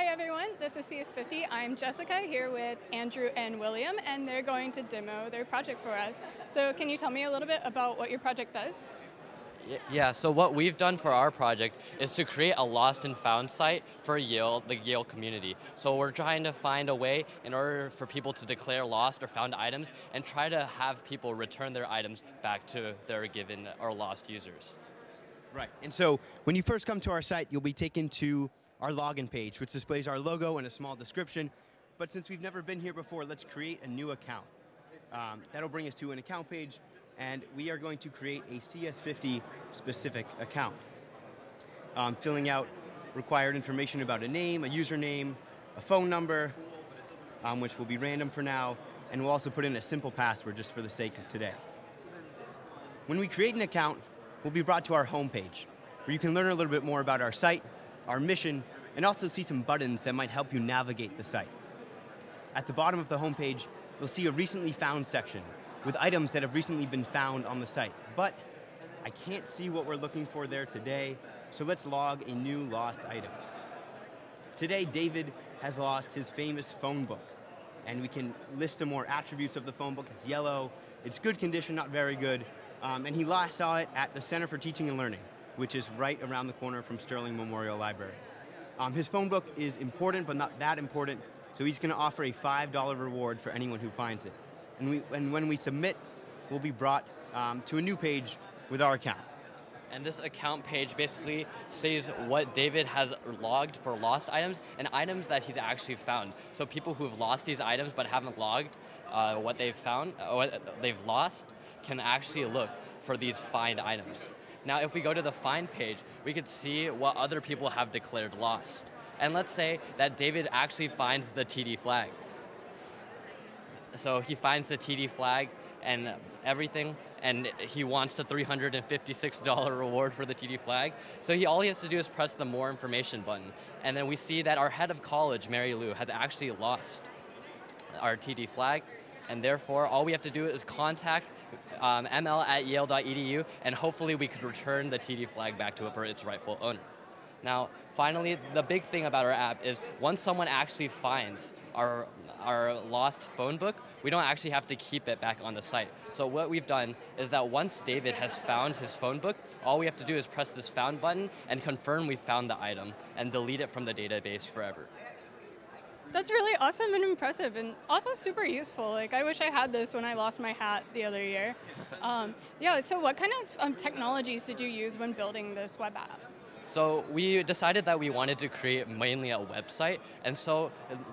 everyone, this is CS50. I'm Jessica here with Andrew and William, and they're going to demo their project for us. So can you tell me a little bit about what your project does? Yeah, so what we've done for our project is to create a lost and found site for Yale, the Yale community. So we're trying to find a way in order for people to declare lost or found items and try to have people return their items back to their given or lost users. Right, and so when you first come to our site, you'll be taken to our login page, which displays our logo and a small description. But since we've never been here before, let's create a new account. That'll bring us to an account page, and we are going to create a CS50 specific account. Filling out required information about a name, a username, a phone number, which will be random for now, and we'll also put in a simple password just for the sake of today. When we create an account, we'll be brought to our homepage, where you can learn a little bit more about our site, our mission, and also see some buttons that might help you navigate the site. At the bottom of the homepage, you'll see a recently found section with items that have recently been found on the site. But I can't see what we're looking for there today, so let's log a new lost item. Today, David has lost his famous phone book, and we can list some more attributes of the phone book. It's yellow, it's good condition, not very good, and he last saw it at the Center for Teaching and Learning, which is right around the corner from Sterling Memorial Library. His phone book is important, but not that important, so he's going to offer a $5 reward for anyone who finds it. And when we submit, we'll be brought to a new page with our account. And this account page basically says what David has logged for lost items and items that he's actually found. So people who've lost these items but haven't logged what they've found, what they've lost, can actually look for these find items. Now, if we go to the find page, we could see what other people have declared lost. And let's say that David actually finds the TD flag. So he finds the TD flag and everything, and he wants the $356 reward for the TD flag. So all he has to do is press the more information button. And then we see that our head of college, Mary Lou, has actually lost our TD flag. And therefore, all we have to do is contact ml@yale.edu, and hopefully we could return the TD flag back to it for its rightful owner. Now, finally, the big thing about our app is once someone actually finds our lost phone book, we don't actually have to keep it back on the site. So what we've done is that once David has found his phone book, all we have to do is press this found button and confirm we found the item and delete it from the database forever. That's really awesome and impressive, and also super useful. Like, I wish I had this when I lost my hat the other year. Yeah, so what kind of technologies did you use when building this web app? So we decided that we wanted to create mainly a website, and so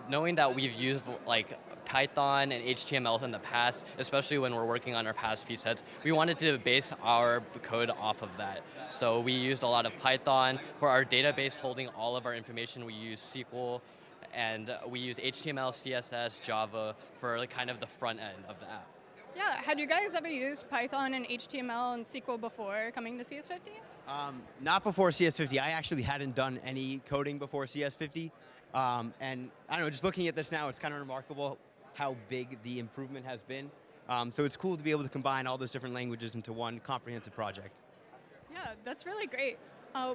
knowing that we've used like Python and HTML in the past, especially when we're working on our PASP sets, we wanted to base our code off of that. So we used a lot of Python. For our database holding all of our information, we use SQL, and we use HTML, CSS, Java for kind of the front end of the app. Yeah, had you guys ever used Python and HTML and SQL before coming to CS50? Not before CS50. I actually hadn't done any coding before CS50. And I don't know, just looking at this now, it's kind of remarkable how big the improvement has been. So it's cool to be able to combine all those different languages into one comprehensive project. Yeah, that's really great.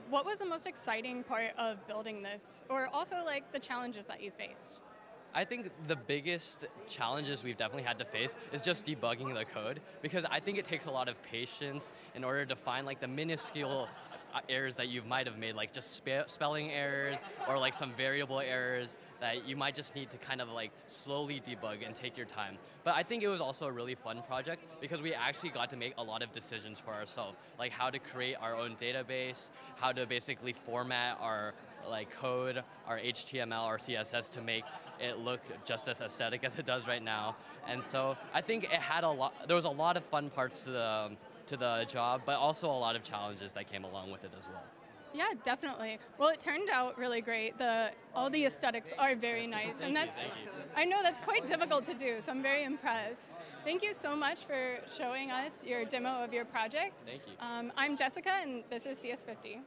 What was the most exciting part of building this, or also like the challenges that you faced? I think the biggest challenges we've definitely had to face is just debugging the code, because I think it takes a lot of patience in order to find like the minuscule errors that you might have made, like just spelling errors or like some variable errors that you might just need to kind of like slowly debug and take your time. But I think it was also a really fun project because we actually got to make a lot of decisions for ourselves, like how to create our own database, how to basically format our like code, our HTML, our CSS to make it look just as aesthetic as it does right now. And so I think it had there was a lot of fun parts to the job, but also a lot of challenges that came along with it as well. Yeah, definitely. Well, it turned out really great. All the aesthetics are very nice, and I know that's quite difficult to do, so I'm very impressed. Thank you so much for showing us your demo of your project. Thank you. I'm Jessica, and this is CS50.